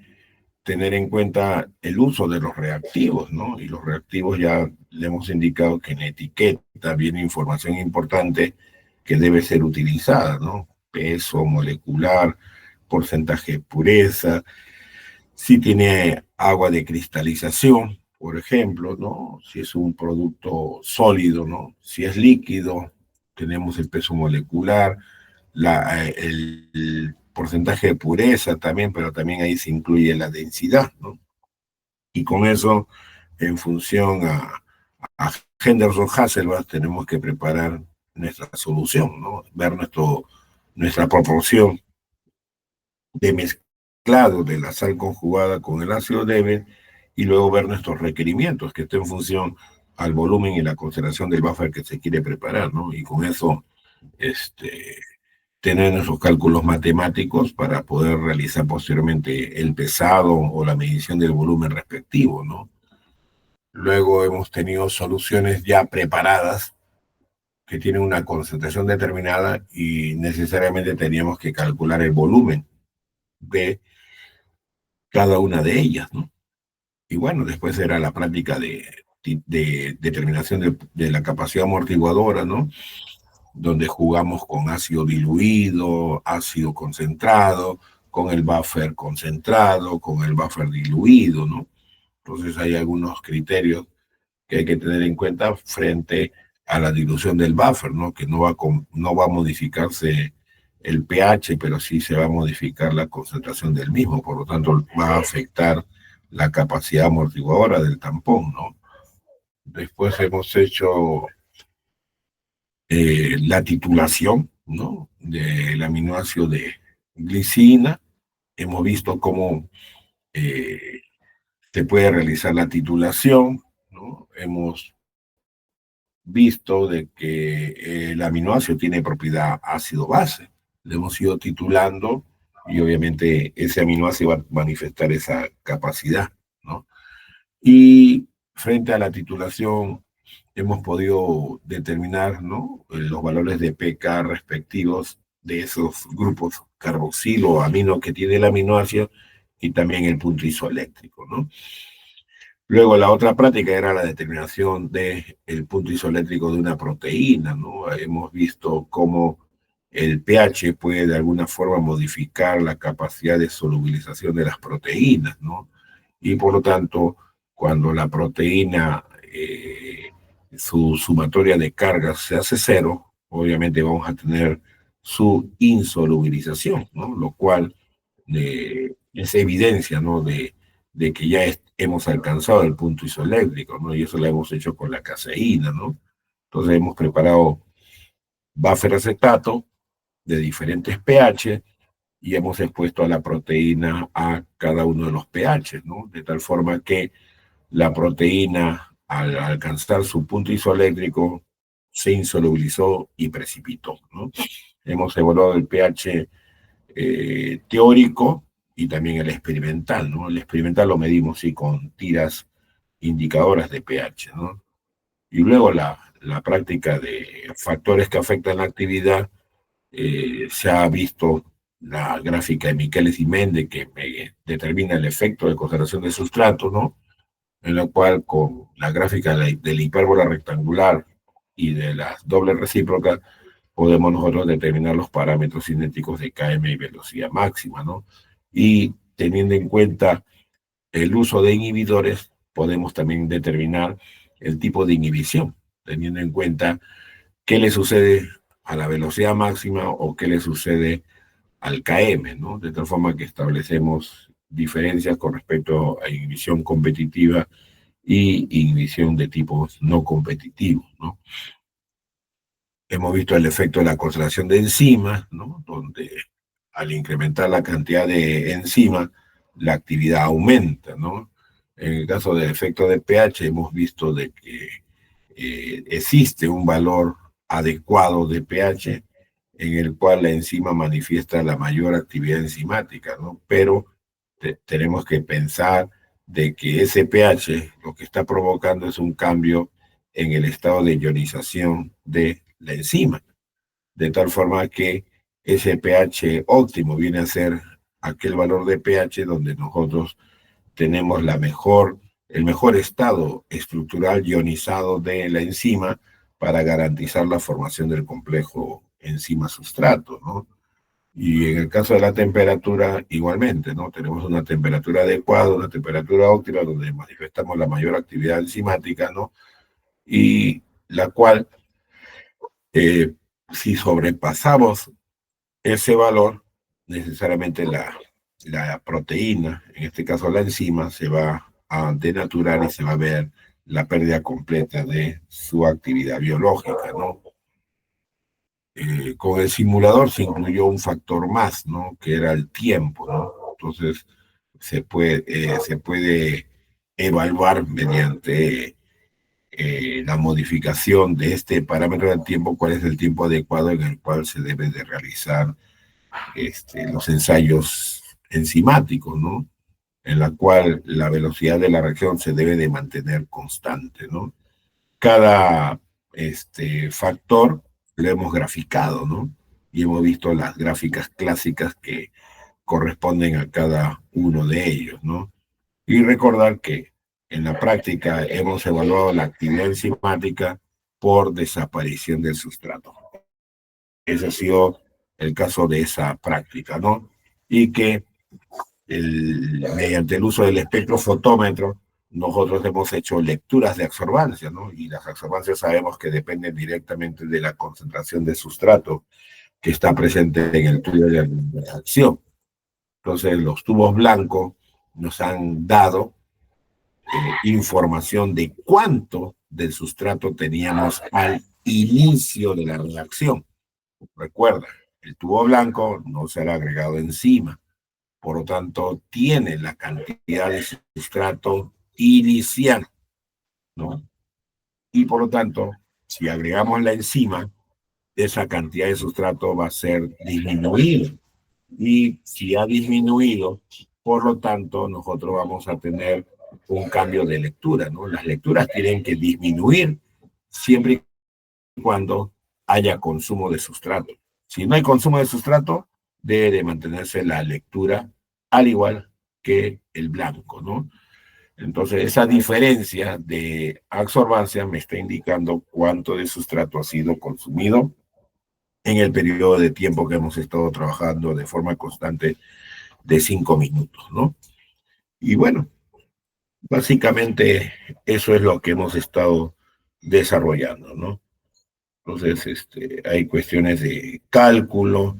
tener en cuenta el uso de los reactivos, ¿no? Y los reactivos ya le hemos indicado que en etiqueta viene información importante que debe ser utilizada, ¿no? Peso molecular, porcentaje de pureza, si tiene agua de cristalización, por ejemplo, ¿no? Si es un producto sólido, ¿no? Si es líquido, tenemos el peso molecular, el porcentaje de pureza también, pero también ahí se incluye la densidad, ¿no? Y con eso, en función a Henderson-Hasselbalch, tenemos que preparar nuestra solución, ¿no? Ver nuestra proporción de mezclado de la sal conjugada con el ácido débil y luego ver nuestros requerimientos que estén en función al volumen y la concentración del buffer que se quiere preparar, ¿no? Y con eso, tener nuestros cálculos matemáticos para poder realizar posteriormente el pesado o la medición del volumen respectivo, ¿no? Luego hemos tenido soluciones ya preparadas que tienen una concentración determinada y necesariamente teníamos que calcular el volumen de cada una de ellas, ¿no? Y bueno, después era la práctica de determinación de la capacidad amortiguadora, ¿no? Donde jugamos con ácido diluido, ácido concentrado, con el buffer concentrado, con el buffer diluido, ¿no? Entonces hay algunos criterios que hay que tener en cuenta frente a la dilución del buffer, ¿no? Que no va a modificarse el pH, pero sí se va a modificar la concentración del mismo, por lo tanto va a afectar la capacidad amortiguadora del tampón, ¿no? Después hemos hecho la titulación, ¿no? Del aminoácido de glicina. Hemos visto cómo se puede realizar la titulación, ¿no? Hemos visto de que el aminoácido tiene propiedad ácido-base. Le hemos ido titulando y obviamente ese aminoácido va a manifestar esa capacidad, ¿no? Y frente a la titulación hemos podido determinar, ¿no? Los valores de pK respectivos de esos grupos carboxilo o amino que tiene el aminoácido y también el punto isoeléctrico, ¿no? Luego la otra práctica era la determinación del punto isoeléctrico de una proteína, ¿no? Hemos visto cómo el pH puede de alguna forma modificar la capacidad de solubilización de las proteínas, ¿no? Y por lo tanto, cuando la proteína, su sumatoria de cargas se hace cero, obviamente vamos a tener su insolubilización, ¿no? Lo cual es evidencia, ¿no? De que ya hemos alcanzado el punto isoeléctrico, ¿no? Y eso lo hemos hecho con la caseína, ¿no? Entonces hemos preparado buffer acetato de diferentes pH y hemos expuesto a la proteína a cada uno de los pH, ¿no? De tal forma que la proteína, al alcanzar su punto isoeléctrico, se insolubilizó y precipitó, ¿no? Hemos evaluado el pH teórico y también el experimental, ¿no? El experimental lo medimos, sí, con tiras indicadoras de pH, ¿no? Y luego la práctica de factores que afectan la actividad, se ha visto la gráfica de Miquelis y Mende que determina el efecto de concentración de sustrato, ¿no? En la cual con la gráfica de la hipérbola rectangular y de las dobles recíprocas podemos nosotros determinar los parámetros cinéticos de Km y velocidad máxima, ¿no? Y teniendo en cuenta el uso de inhibidores, podemos también determinar el tipo de inhibición, teniendo en cuenta qué le sucede a la velocidad máxima o qué le sucede al Km, ¿no? De tal forma que establecemos diferencias con respecto a inhibición competitiva y inhibición de tipos no competitivos, ¿no? Hemos visto el efecto de la concentración de enzimas, ¿no? Donde al incrementar la cantidad de enzimas, la actividad aumenta, ¿no? En el caso del efecto de pH, hemos visto de que existe un valor adecuado de pH en el cual la enzima manifiesta la mayor actividad enzimática, ¿no? Pero tenemos que pensar de que ese pH lo que está provocando es un cambio en el estado de ionización de la enzima, de tal forma que ese pH óptimo viene a ser aquel valor de pH donde nosotros tenemos el mejor estado estructural ionizado de la enzima para garantizar la formación del complejo enzima-sustrato, ¿no? Y en el caso de la temperatura, igualmente, ¿no? Tenemos una temperatura adecuada, una temperatura óptima, donde manifestamos la mayor actividad enzimática, ¿no? Y la cual, si sobrepasamos ese valor, necesariamente la proteína, en este caso la enzima, se va a denaturar y se va a ver la pérdida completa de su actividad biológica, ¿no? Con el simulador se incluyó un factor más, ¿no? Que era el tiempo, ¿no? Entonces se puede evaluar mediante la modificación de este parámetro del tiempo, cuál es el tiempo adecuado en el cual se debe de realizar los ensayos enzimáticos, ¿no? En la cual la velocidad de la reacción se debe de mantener constante, ¿no? Cada factor lo hemos graficado, ¿no? Y hemos visto las gráficas clásicas que corresponden a cada uno de ellos, ¿no? Y recordar que en la práctica hemos evaluado la actividad enzimática por desaparición del sustrato. Ese ha sido el caso de esa práctica, ¿no? Y que mediante el uso del espectrofotómetro nosotros hemos hecho lecturas de absorbancia, ¿no? Y las absorbancias sabemos que dependen directamente de la concentración de sustrato que está presente en el tubo de reacción. Entonces, los tubos blancos nos han dado información de cuánto del sustrato teníamos al inicio de la reacción. Recuerda, el tubo blanco no será agregado encima, por lo tanto, tiene la cantidad de sustrato inicial, ¿no? Y por lo tanto, si agregamos la enzima, esa cantidad de sustrato va a ser disminuida. Y si ha disminuido, por lo tanto, nosotros vamos a tener un cambio de lectura, ¿no? Las lecturas tienen que disminuir siempre y cuando haya consumo de sustrato. Si no hay consumo de sustrato, debe de mantenerse la lectura al igual que el blanco, ¿no? Entonces, esa diferencia de absorbancia me está indicando cuánto de sustrato ha sido consumido en el periodo de tiempo que hemos estado trabajando de forma constante de 5 minutos, ¿no? Y bueno, básicamente eso es lo que hemos estado desarrollando, ¿no? Entonces, hay cuestiones de cálculo,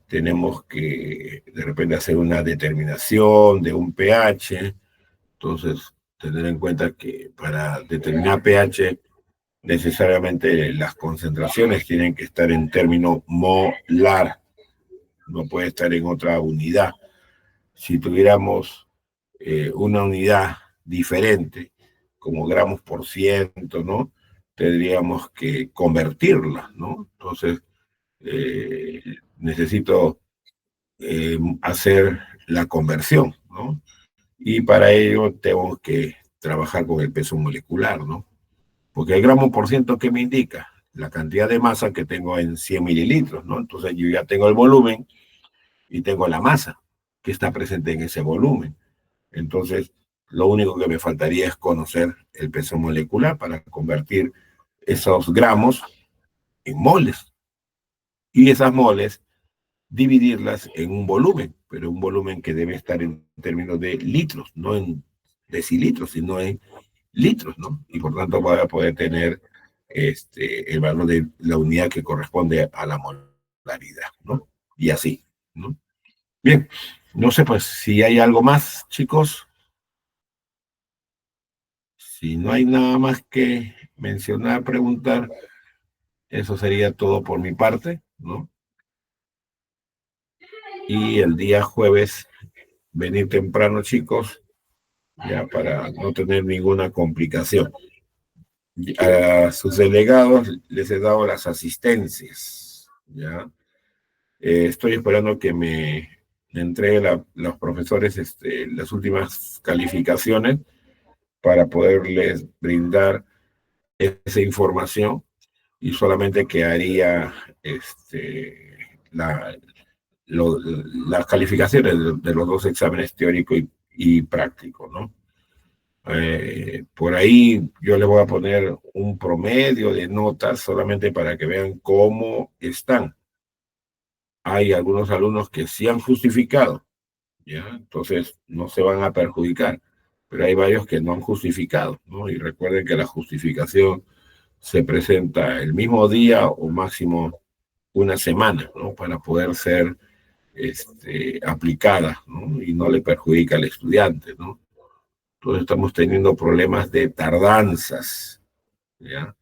tenemos que de repente hacer una determinación de un pH, entonces tener en cuenta que para determinar pH necesariamente las concentraciones tienen que estar en término molar, no puede estar en otra unidad. Si tuviéramos una unidad diferente, como gramos por ciento, ¿no? Tendríamos que convertirla, ¿no? Entonces, necesito hacer la conversión, ¿no? Y para ello tengo que trabajar con el peso molecular, ¿no? Porque el gramo por ciento, ¿qué me indica? La cantidad de masa que tengo en 100 mililitros, ¿no? Entonces yo ya tengo el volumen y tengo la masa que está presente en ese volumen. Entonces, lo único que me faltaría es conocer el peso molecular para convertir esos gramos en moles. Y esas moles, dividirlas en un volumen, pero un volumen que debe estar en términos de litros, no en decilitros, sino en litros, ¿no? Y por tanto voy a poder tener el valor de la unidad que corresponde a la molaridad, ¿no? Y así, ¿no? Bien, no sé pues si hay algo más, chicos. Si no hay nada más que mencionar, preguntar, eso sería todo por mi parte, ¿no? Y el día jueves, venir temprano, chicos, ya para no tener ninguna complicación. A sus delegados les he dado las asistencias, ¿ya? Estoy esperando que me entreguen los profesores las últimas calificaciones para poderles brindar esa información y solamente quedaría las calificaciones de los dos exámenes teórico y práctico, ¿no? Por ahí yo le voy a poner un promedio de notas solamente para que vean cómo están. Hay algunos alumnos que sí han justificado, ¿ya? Entonces no se van a perjudicar, pero hay varios que no han justificado, ¿no? Y recuerden que la justificación se presenta el mismo día o máximo una semana, ¿no? Para poder ser aplicada, ¿no? Y no le perjudica al estudiante, ¿no? Entonces estamos teniendo problemas de tardanzas, ¿ya?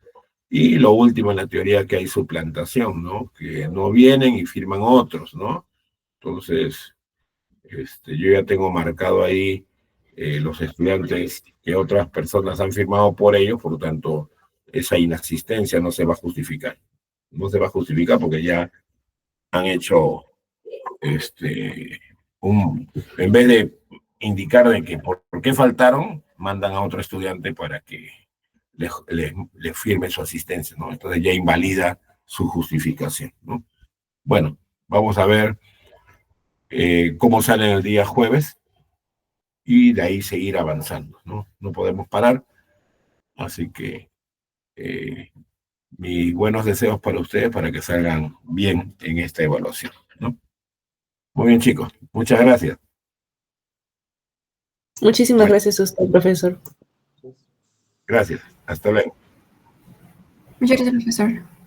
Y lo último en la teoría que hay suplantación, ¿no? Que no vienen y firman otros, ¿no? Entonces, yo ya tengo marcado ahí los estudiantes que otras personas han firmado por ellos, por lo tanto, esa inasistencia no se va a justificar. No se va a justificar porque ya han hecho, en vez de indicar de que por qué faltaron, mandan a otro estudiante para que le firme su asistencia, ¿no? Entonces ya invalida su justificación, ¿no? Bueno, vamos a ver cómo sale el día jueves y de ahí seguir avanzando, ¿no? No podemos parar, así que mis buenos deseos para ustedes para que salgan bien en esta evaluación, ¿no? Muy bien, chicos, muchas gracias. Muchísimas gracias a usted, profesor. Gracias, hasta luego. Muchas gracias, profesor.